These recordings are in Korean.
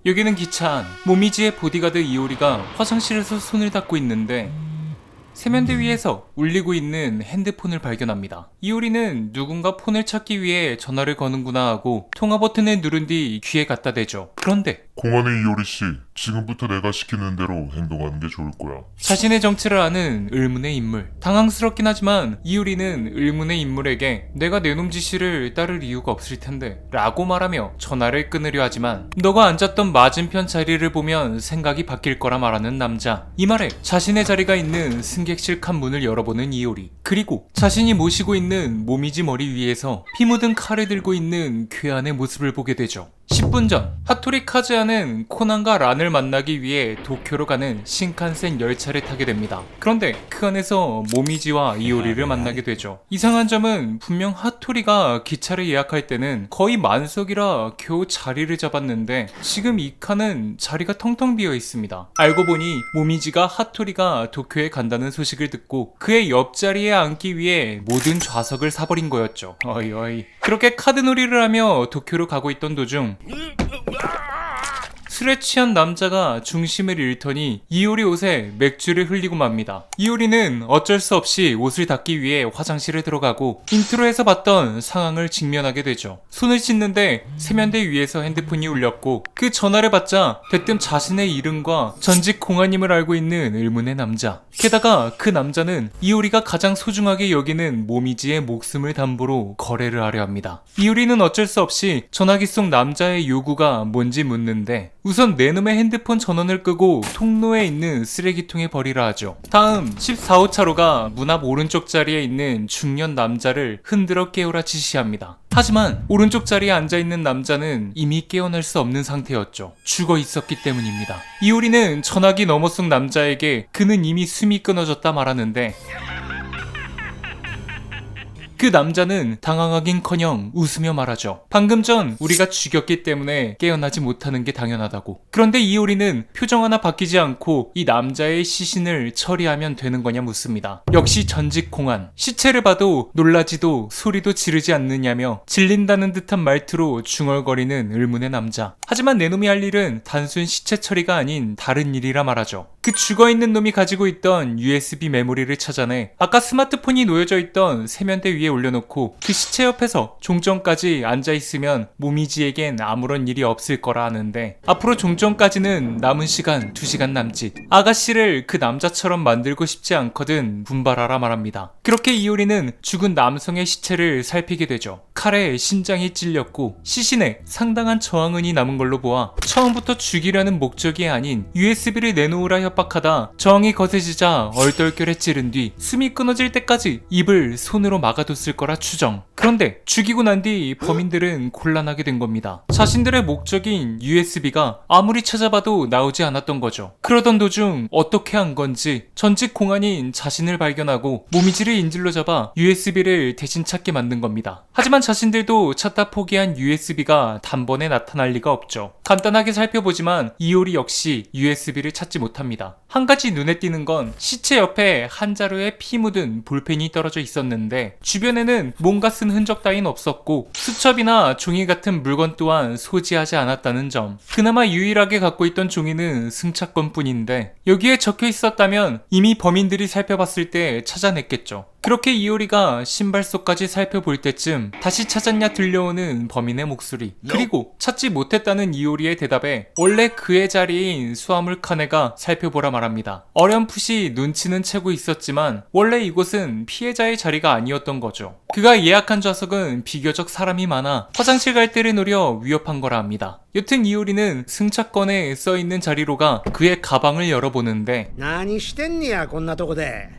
여기는 기차 안. 모미지의 보디가드 이오리가 화장실에서 손을 닦고 있는데 세면대 위에서 울리고 있는 핸드폰을 발견합니다. 이오리는 누군가 폰을 찾기 위해 전화를 거는구나 하고 통화 버튼을 누른 뒤 귀에 갖다 대죠. 그런데 공안의 이효리씨, 지금부터 내가 시키는 대로 행동하는 게 좋을 거야. 자신의 정체를 아는 의문의 인물. 당황스럽긴 하지만 이유리는 의문의 인물에게 내가 내놈 지시를 따를 이유가 없을 텐데 라고 말하며 전화를 끊으려 하지만 너가 앉았던 맞은편 자리를 보면 생각이 바뀔 거라 말하는 남자. 이 말에 자신의 자리가 있는 승객실 칸 문을 열어보는 이효리. 그리고 자신이 모시고 있는 모미지 머리 위에서 피 묻은 칼을 들고 있는 괴한의 모습을 보게 되죠. 10분 전 하토리 카즈야는 코난과 란을 만나기 위해 도쿄로 가는 신칸센 열차를 타게 됩니다. 그런데 그 안에서 모미지와 이오리를 만나게 되죠. 이상한 점은 분명 하토리가 기차를 예약할 때는 거의 만석이라 겨우 자리를 잡았는데 지금 이 칸은 자리가 텅텅 비어 있습니다. 알고 보니 모미지가 하토리가 도쿄에 간다는 소식을 듣고 그의 옆자리에 앉기 위해 모든 좌석을 사버린 거였죠. 어이. 그렇게 카드놀이를 하며 도쿄로 가고 있던 도중 술에 취한 남자가 중심을 잃더니 이효리 옷에 맥주를 흘리고 맙니다. 이효리는 어쩔 수 없이 옷을 닦기 위해 화장실에 들어가고 인트로에서 봤던 상황을 직면하게 되죠. 손을 씻는데 세면대 위에서 핸드폰이 울렸고 그 전화를 받자 대뜸 자신의 이름과 전직 공안임을 알고 있는 의문의 남자. 게다가 그 남자는 이효리가 가장 소중하게 여기는 모미지의 목숨을 담보로 거래를 하려 합니다. 이효리는 어쩔 수 없이 전화기 속 남자의 요구가 뭔지 묻는데 우선 내놈의 핸드폰 전원을 끄고 통로에 있는 쓰레기통에 버리라 하죠. 다음 14호차로가 문 앞 오른쪽 자리에 있는 중년 남자를 흔들어 깨우라 지시합니다. 하지만 오른쪽 자리에 앉아있는 남자는 이미 깨어날 수 없는 상태였죠. 죽어 있었기 때문입니다. 이효리는 전화기 너머 속 남자에게 그는 이미 숨이 끊어졌다 말하는데 그 남자는 당황하긴커녕 웃으며 말하죠. 방금 전 우리가 죽였기 때문에 깨어나지 못하는 게 당연하다고. 그런데 이효리는 표정 하나 바뀌지 않고 이 남자의 시신을 처리하면 되는 거냐 묻습니다. 역시 전직 공안. 시체를 봐도 놀라지도 소리도 지르지 않느냐며 질린다는 듯한 말투로 중얼거리는 의문의 남자. 하지만 내놈이 할 일은 단순 시체 처리가 아닌 다른 일이라 말하죠. 그 죽어있는 놈이 가지고 있던 USB 메모리를 찾아내 아까 스마트폰이 놓여져 있던 세면대 위에 올려놓고 그 시체 옆에서 종점까지 앉아있으면 모미지에겐 아무런 일이 없을 거라 하는데 앞으로 종점까지는 남은 시간 2시간 남짓. 아가씨를 그 남자처럼 만들고 싶지 않거든 분발하라 말합니다. 그렇게 이효리는 죽은 남성의 시체를 살피게 되죠. 칼에 신장이 찔렸고 시신에 상당한 저항은이 남은 걸로 보아 처음부터 죽이려는 목적이 아닌 USB를 내놓으라 협박하다 저항이 거세지자 얼떨결에 찌른 뒤 숨이 끊어질 때까지 입을 손으로 막아뒀을 거라 추정. 그런데 죽이고 난 뒤 범인들은 곤란하게 된 겁니다. 자신들의 목적인 USB가 아무리 찾아봐도 나오지 않았던 거죠. 그러던 도중 어떻게 한 건지 전직 공안인 자신을 발견하고 모미지를 인질로 잡아 USB를 대신 찾게 만든 겁니다. 하지만 자신들도 찾다 포기한 USB가 단번에 나타날 리가 없죠. 간단하게 살펴보지만 이효리 역시 USB를 찾지 못합니다. 한 가지 눈에 띄는 건 시체 옆에 한 자루에 피 묻은 볼펜이 떨어져 있었는데 주변에는 뭔가 쓴 흔적 따윈 없었고 수첩이나 종이 같은 물건 또한 소지하지 않았다는 점. 그나마 유일하게 갖고 있던 종이는 승차권뿐인데 여기에 적혀 있었다면 이미 범인들이 살펴봤을 때 찾아냈겠죠. 그렇게 이효리가 신발 속까지 살펴볼 때쯤 다시 찾았냐 들려오는 범인의 목소리. 그리고 찾지 못했다는 이효리의 대답에 원래 그의 자리인 수화물 칸에가 살펴보라 말합니다. 어렴풋이 눈치는 채고 있었지만 원래 이곳은 피해자의 자리가 아니었던 거죠. 그가 예약한 좌석은 비교적 사람이 많아 화장실 갈 때를 노려 위협한 거라 합니다. 여튼 이효리는 승차권에 써있는 자리로 가 그의 가방을 열어보는데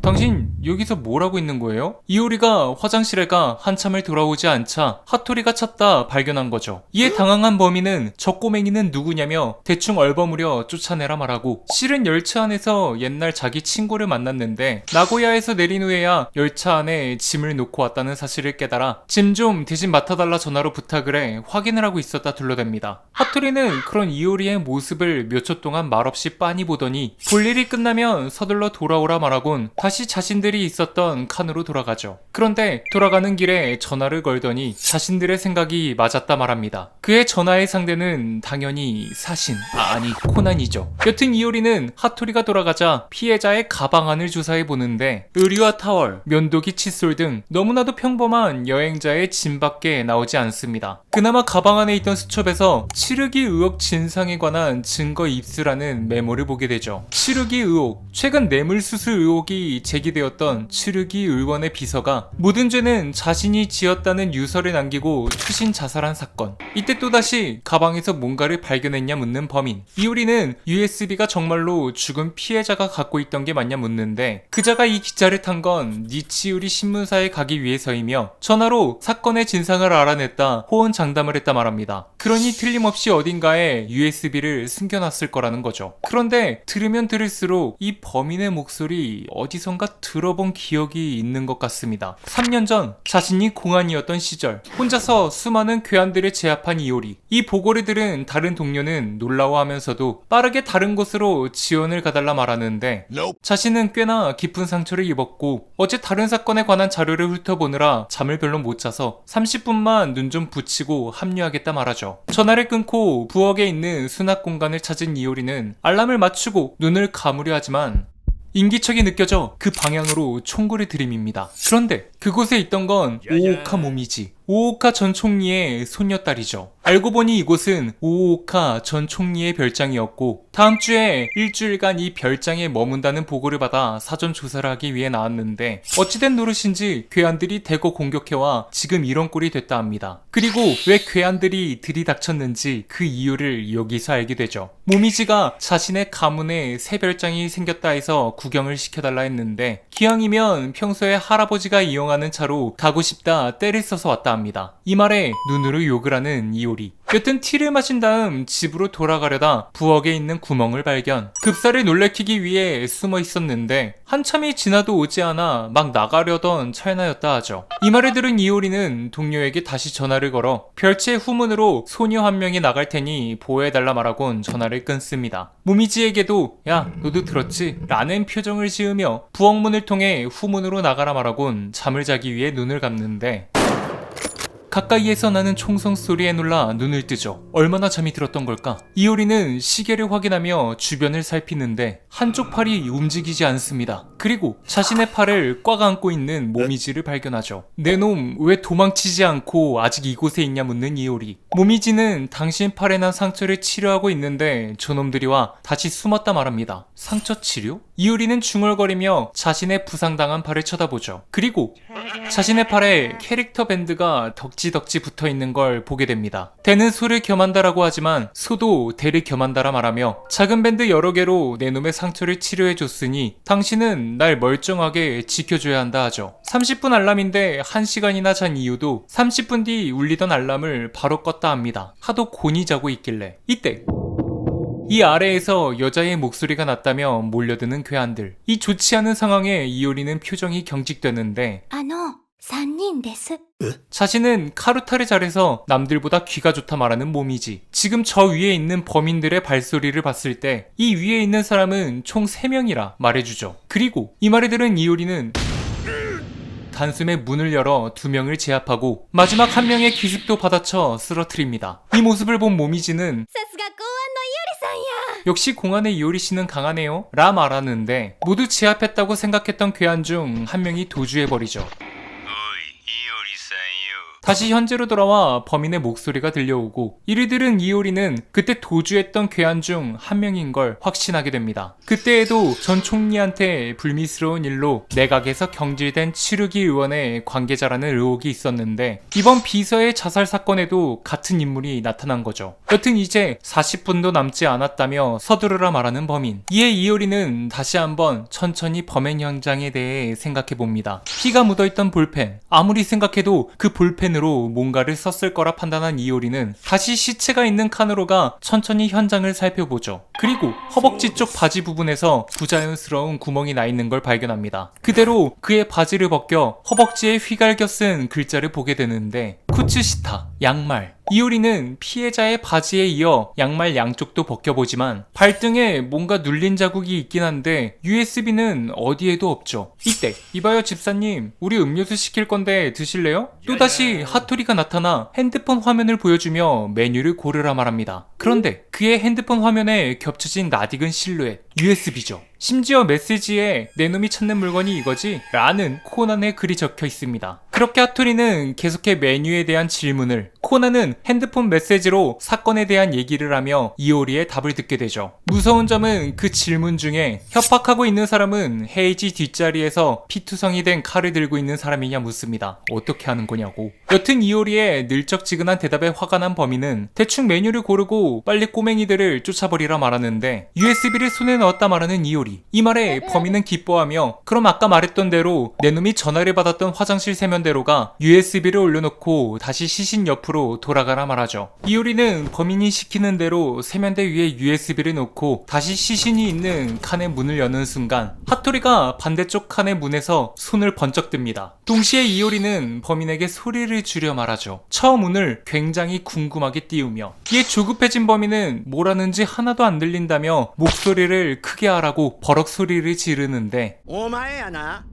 당신 여기서 뭘 하고 있는 거예요? 이효리가 화장실에 가 한참을 돌아오지 않자 하토리가 찾다 발견한 거죠. 이에 당황한 범인은 저 꼬맹이는 누구냐며 대충 얼버무려 쫓아내라 말하고 실은 열차 안에서 옛날 자기 친구를 만났는데 나고야에서 내린 후에야 열차 안에 짐을 놓고 왔다는 사실을 깨달아 짐 좀 대신 맡아달라 전화로 부탁을 해 확인을 하고 있었다 둘러댑니다. 하토리는 그런 이효리의 모습을 몇 초 동안 말없이 빤히 보더니 볼 일이 끝나면 서둘러 돌아오라 말하곤 다시 자신들이 있었던 칸으로 돌아가죠. 그런데 돌아가는 길에 전화를 걸더니 자신들의 생각이 맞았다 말합니다. 그의 전화의 상대는 당연히 사신, 아니 코난이죠. 여튼 이효리는 핫토리가 돌아가자 피해자의 가방 안을 조사해 보는데 의류와 타월, 면도기, 칫솔 등 너무나도 평범한 여행자의 짐밖에 나오지 않습니다. 그나마 가방 안에 있던 수첩에서 치르기 의혹 진상에 관한 증거 입수라는 메모를 보게 되죠. 치르기 의혹, 최근 뇌물수수 의혹이 제기되었던 치르기 의원의 비서가 모든 죄는 자신이 지었다는 유서를 남기고 투신 자살한 사건. 이때 또다시 가방에서 뭔가를 발견했냐 묻는 범인. 이효리는 USB가 정말로 죽은 피해자가 갖고 있던 게 맞냐 묻는데 그자가 이 기차를 탄 건 니치우리 신문사에 가기 위해서이며 전화로 사건의 진상을 알아냈다 호언장담을 했다 말합니다. 그러니 틀림없이 어딘가에 USB를 숨겨놨을 거라는 거죠. 그런데 들으면 들을수록 이 범인의 목소리 어디선가 들어본 기억이 있는 것 같습니다. 3년 전 자신이 공안이었던 시절 혼자서 수많은 괴한들을 제압한 이효리. 이 보고를 들은 다른 동료는 놀라워하면서도 빠르게 다른 곳으로 지원을 가달라 말하는데 자신은 꽤나 깊은 상처를 입었고 어제 다른 사건에 관한 자료를 훑어보느라 잠을 별로 못 자서 30분만 눈 좀 붙이고 합류하겠다 말하죠. 전화를 끊고 부엌에 있는 수납 공간을 찾은 이효리는 알람을 맞추고 눈을 감으려 하지만 인기척이 느껴져 그 방향으로 총구를 들이밉니다. 그런데 그곳에 있던 건 오오카 모미지, 오오카 전 총리의 손녀딸이죠. 알고 보니 이곳은 오오카 전 총리의 별장이었고 다음 주에 일주일간 이 별장에 머문다는 보고를 받아 사전 조사를 하기 위해 나왔는데 어찌된 노릇인지 괴한들이 대거 공격해와 지금 이런 꼴이 됐다 합니다. 그리고 왜 괴한들이 들이닥쳤는지 그 이유를 여기서 알게 되죠. 모미지가 자신의 가문에 새 별장이 생겼다 해서 구경을 시켜달라 했는데 기왕이면 평소에 할아버지가 이용하는 차로 가고 싶다 때를 써서 왔다 합니다. 이 말에 눈으로 욕을 하는 이효리. 여튼 티를 마신 다음 집으로 돌아가려다 부엌에 있는 구멍을 발견. 급사를 놀래키기 위해 숨어 있었는데 한참이 지나도 오지 않아 막 나가려던 찰나였다 하죠. 이 말을 들은 이효리는 동료에게 다시 전화를 걸어 별채 후문으로 소녀 한 명이 나갈 테니 보호해달라 말하곤 전화를 끊습니다. 모미지에게도 야 너도 들었지? 라는 표정을 지으며 부엌문을 통해 후문으로 나가라 말하곤 잠을 자기 위해 눈을 감는데 가까이에서 나는 총성 소리에 놀라 눈을 뜨죠. 얼마나 잠이 들었던 걸까? 이효리는 시계를 확인하며 주변을 살피는데 한쪽 팔이 움직이지 않습니다. 그리고 자신의 팔을 꽉 안고 있는 모미지를 발견하죠. 내 놈 왜 도망치지 않고 아직 이곳에 있냐 묻는 이효리. 모미지는 당신 팔에 난 상처를 치료하고 있는데 저놈들이 와 다시 숨었다 말합니다. 상처 치료? 이효리는 중얼거리며 자신의 부상당한 팔을 쳐다보죠. 그리고 자신의 팔에 캐릭터 밴드가 덕지덕지 붙어있는 걸 보게 됩니다. 대는 소를 겸한다라고 하지만 소도 대를 겸한다라 말하며 작은 밴드 여러 개로 내 놈의 상처를 치료해줬으니 당신은 날 멀쩡하게 지켜줘야 한다 하죠. 30분 알람인데 1시간이나 잔 이유도 30분 뒤 울리던 알람을 바로 껐다 합니다. 하도 곤히 자고 있길래. 이때 이 아래에서 여자의 목소리가 났다며 몰려드는 괴한들. 이 좋지 않은 상황에 이효리는 표정이 경직되는데 3人です。 자신은 카루타를 잘해서 남들보다 귀가 좋다 말하는 모미지. 지금 저 위에 있는 범인들의 발소리를 봤을 때 이 위에 있는 사람은 총 3명이라 말해주죠. 그리고 이 말을 들은 이효리는 단숨에 문을 열어 2명을 제압하고 마지막 1명의 기습도 받아쳐 쓰러뜨립니다. 이 모습을 본 모미지는 さすが公安のイオリさんや。 역시 공안의 이효리 씨는 강하네요 라 말하는데 모두 제압했다고 생각했던 괴한 중 1명이 도주해버리죠. 다시 현재로 돌아와 범인의 목소리가 들려오고 이를 들은 이효리는 그때 도주했던 괴한 중 1명인 걸 확신하게 됩니다. 그때에도 전 총리한테 불미스러운 일로 내각에서 경질된 치르기 의원의 관계자라는 의혹이 있었는데 이번 비서의 자살 사건에도 같은 인물이 나타난 거죠. 여튼 이제 40분도 남지 않았다며 서두르라 말하는 범인. 이에 이효리는 다시 한번 천천히 범행 현장에 대해 생각해봅니다. 피가 묻어있던 볼펜. 아무리 생각해도 그 볼펜으로 뭔가를 썼을 거라 판단한 이효리는 다시 시체가 있는 칸으로 가 천천히 현장을 살펴보죠. 그리고 허벅지 쪽 바지 부분에서 부자연스러운 구멍이 나 있는 걸 발견합니다. 그대로 그의 바지를 벗겨 허벅지에 휘갈겨 쓴 글자를 보게 되는데 쿠츠시타, 양말. 이효리는 피해자의 바지에 이어 양말 양쪽도 벗겨보지만 발등에 뭔가 눌린 자국이 있긴 한데 USB는 어디에도 없죠. 이때 이봐요 집사님, 우리 음료수 시킬 건데 드실래요? 또다시 핫토리가 나타나 핸드폰 화면을 보여주며 메뉴를 고르라 말합니다. 그런데 그의 핸드폰 화면에 겹쳐진 낯익은 실루엣, USB죠. 심지어 메시지에 내 놈이 찾는 물건이 이거지? 라는 코난의 글이 적혀 있습니다. 그렇게 핫토리는 계속해 메뉴에 대한 질문을, 코난은 핸드폰 메시지로 사건에 대한 얘기를 하며 이효리의 답을 듣게 되죠. 무서운 점은 그 질문 중에 협박하고 있는 사람은 헤이지 뒷자리에서 피투성이 된 칼을 들고 있는 사람이냐 묻습니다. 어떻게 하는 거냐고. 여튼 이효리의 늘적지근한 대답에 화가 난 범인은 대충 메뉴를 고르고 빨리 꼬맹이들을 쫓아버리라 말하는데 USB를 손에 넣었다 말하는 이효리. 이 말에 범인은 기뻐하며 그럼 아까 말했던 대로 내 놈이 전화를 받았던 화장실 세면대로가 USB를 올려놓고 다시 시신 옆으로 돌아가라 말하죠. 이효리는 범인이 시키는 대로 세면대 위에 USB를 놓고 다시 시신이 있는 칸의 문을 여는 순간 핫토리가 반대쪽 칸의 문에서 손을 번쩍 듭니다. 동시에 이효리는 범인에게 소리를 줄여 말하죠. 처음 문을 굉장히 궁금하게 띄우며 이에 조급해진 범인은 뭐라는지 하나도 안 들린다며 목소리를 크게 하라고 버럭 소리를 지르는데 お前やな。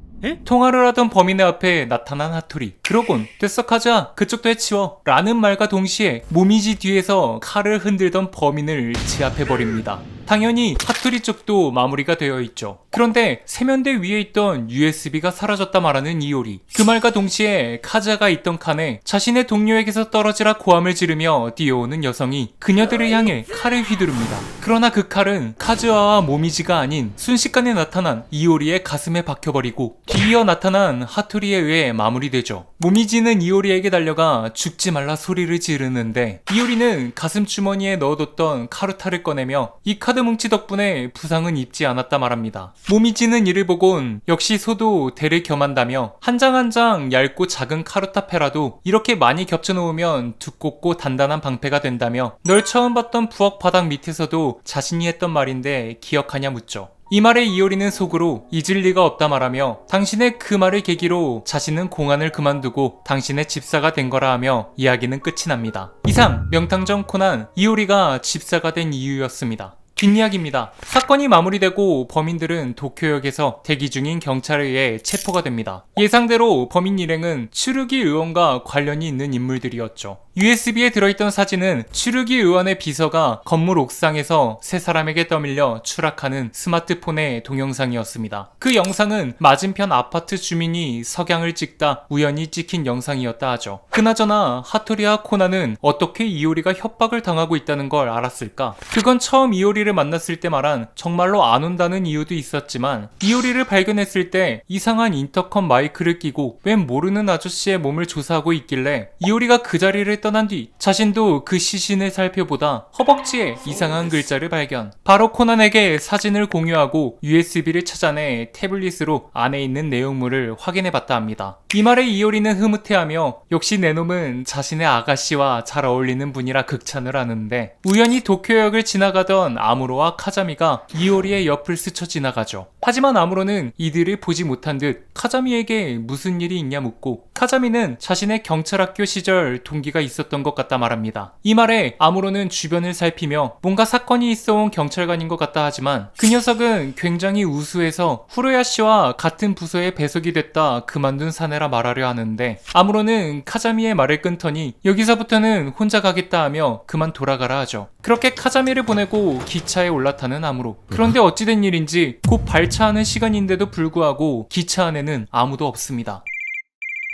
통화를 하던 범인의 앞에 나타난 핫토리. 그러곤 됐어 카즈아, 그쪽도 해치워 라는 말과 동시에 모미지 뒤에서 칼을 흔들던 범인을 제압해버립니다. 당연히 핫토리 쪽도 마무리가 되어 있죠. 그런데 세면대 위에 있던 USB가 사라졌다 말하는 이효리. 그 말과 동시에 카즈아가 있던 칸에 자신의 동료에게서 떨어지라 고함을 지르며 뛰어오는 여성이 그녀들을 향해 칼을 휘두릅니다. 그러나 그 칼은 카즈아와 모미지가 아닌 순식간에 나타난 이효리의 가슴에 박혀버리고 뒤이어 나타난 핫토리에 의해 마무리되죠. 모미지는 이효리에게 달려가 죽지 말라 소리를 지르는데 이효리는 가슴 주머니에 넣어뒀던 카루타를 꺼내며 이 카드 뭉치 덕분에 부상은 입지 않았다 말합니다. 모미지는 이를 보곤 역시 소도 대를 겸한다며 한 장 한 장 얇고 작은 카루타패라도 이렇게 많이 겹쳐놓으면 두껍고 단단한 방패가 된다며 널 처음 봤던 부엌 바닥 밑에서도 자신이 했던 말인데 기억하냐 묻죠. 이 말에 이효리는 속으로 잊을 리가 없다 말하며 당신의 그 말을 계기로 자신은 공안을 그만두고 당신의 집사가 된 거라 하며 이야기는 끝이 납니다. 이상 명탐정 코난 이효리가 집사가 된 이유였습니다. 뒷이야기입니다. 사건이 마무리되고 범인들은 도쿄역에서 대기 중인 경찰에 의해 체포가 됩니다. 예상대로 범인 일행은 추르기 의원과 관련이 있는 인물들이었죠. USB에 들어있던 사진은 추르기 의원의 비서가 건물 옥상에서 세 사람에게 떠밀려 추락하는 스마트폰의 동영상이었습니다. 그 영상은 맞은편 아파트 주민이 석양을 찍다 우연히 찍힌 영상이었다 하죠. 그나저나 핫토리와 코나는 어떻게 이효리가 협박을 당하고 있다는 걸 알았을까? 그건 처음 이효리를 만났을 때 말한 정말로 안 온다는 이유도 있었지만 이효리를 발견했을 때 이상한 인터컴 마이크를 끼고 웬 모르는 아저씨의 몸을 조사하고 있길래 이효리가 그 자리를 떠난 뒤 자신도 그 시신을 살펴보다 허벅지에 이상한 글자를 발견. 바로 코난에게 사진을 공유하고 USB를 찾아내 태블릿으로 안에 있는 내용물을 확인해봤다 합니다. 이 말에 이효리는 흐뭇해하며 역시 내 놈은 자신의 아가씨와 잘 어울리는 분이라 극찬을 하는데 우연히 도쿄역을 지나가던 아무로와 카자미가 이효리의 옆을 스쳐 지나가죠. 하지만 아무로는 이들을 보지 못한 듯 카자미에게 무슨 일이 있냐 묻고 카자미는 자신의 경찰학교 시절 동기가 있었던 것 같다 말합니다. 이 말에 아무로는 주변을 살피며 뭔가 사건이 있어온 경찰관인 것 같다 하지만 그 녀석은 굉장히 우수해서 후로야 씨와 같은 부서에 배속이 됐다 그만둔 사내라 말하려 하는데 아무로는 카자미의 말을 끊더니 여기서부터는 혼자 가겠다 하며 그만 돌아가라 하죠. 그렇게 카자미를 보내고 기차에 올라타는 아무로. 그런데 어찌된 일인지 곧 발차하는 시간인데도 불구하고 기차 안에는 아무도 없습니다.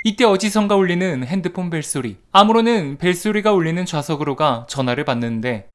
이때 어디선가 울리는 핸드폰 벨소리. 아무로는 벨소리가 울리는 좌석으로 가 전화를 받는데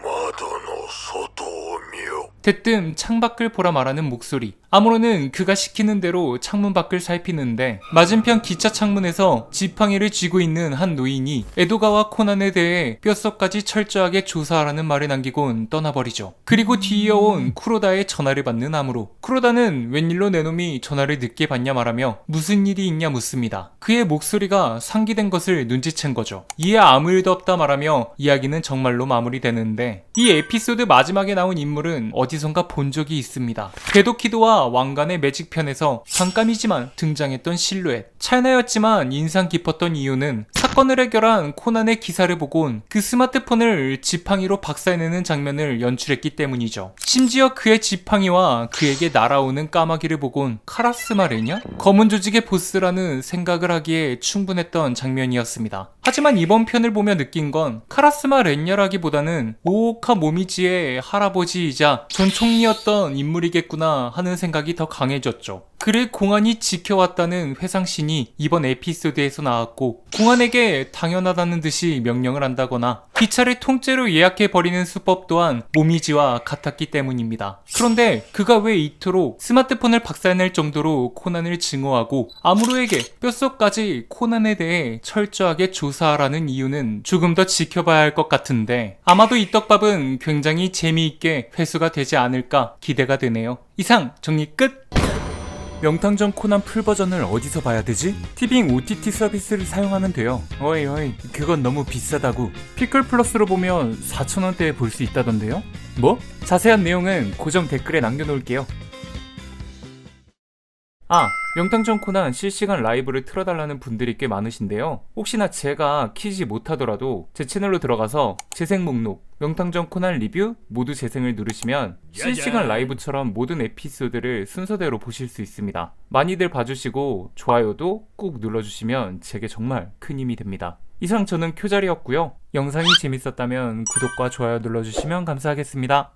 대뜸 창밖을 보라 말하는 목소리. 아무로는 그가 시키는 대로 창문 밖을 살피는데 맞은편 기차 창문에서 지팡이를 쥐고 있는 한 노인이 에도가와 코난에 대해 뼛속까지 철저하게 조사하라는 말을 남기곤 떠나버리죠. 그리고 뒤이어온 쿠로다의 전화를 받는 아무로. 쿠로다는 웬일로 내 놈이 전화를 늦게 받냐 말하며 무슨 일이 있냐 묻습니다. 그의 목소리가 상기된 것을 눈치챈 거죠. 이에 아무 일도 없다 말하며 이야기는 정말로 마무리되는데 이 에피소드 마지막에 나온 인물은 어디선가 본 적이 있습니다. 궤도키드와 왕관의 매직편에서 잠깐이지만 등장했던 실루엣. 찰나였지만 인상 깊었던 이유는 사건을 해결한 코난의 기사를 보곤 그 스마트폰을 지팡이로 박살내는 장면을 연출했기 때문이죠. 심지어 그의 지팡이와 그에게 날아오는 까마귀를 보곤 카라스마 레냐? 검은 조직의 보스라는 생각을 하기에 충분했던 장면이었습니다. 하지만 이번 편을 보며 느낀 건 카라스마 렌야라기보다는 오오카 모미지의 할아버지이자 전 총리였던 인물이겠구나 하는 생각이 더 강해졌죠. 그를 공안이 지켜왔다는 회상신이 이번 에피소드에서 나왔고, 공안에게 당연하다는 듯이 명령을 한다거나 기차를 통째로 예약해버리는 수법 또한 모미지와 같았기 때문입니다. 그런데 그가 왜 이토록 스마트폰을 박살낼 정도로 코난을 증오하고 아무로에게 뼛속까지 코난에 대해 철저하게 조사하라는 이유는 조금 더 지켜봐야 할 것 같은데, 아마도 이 떡밥은 굉장히 재미있게 회수가 되지 않을까 기대가 되네요. 이상 정리 끝! 명탐정 코난 풀버전을 어디서 봐야 되지? 티빙 OTT 서비스를 사용하면 돼요. 어이 그건 너무 비싸다고. 피클 플러스로 보면 4,000원대에 볼 수 있다던데요? 뭐? 자세한 내용은 고정 댓글에 남겨놓을게요. 명탐정 코난 실시간 라이브를 틀어달라는 분들이 꽤 많으신데요. 혹시나 제가 키지 못하더라도 제 채널로 들어가서 재생 목록, 명탐정 코난 리뷰 모두 재생을 누르시면 실시간 라이브처럼 모든 에피소드를 순서대로 보실 수 있습니다. 많이들 봐주시고 좋아요도 꾹 눌러주시면 제게 정말 큰 힘이 됩니다. 이상 저는 쿄자리였고요. 영상이 재밌었다면 구독과 좋아요 눌러주시면 감사하겠습니다.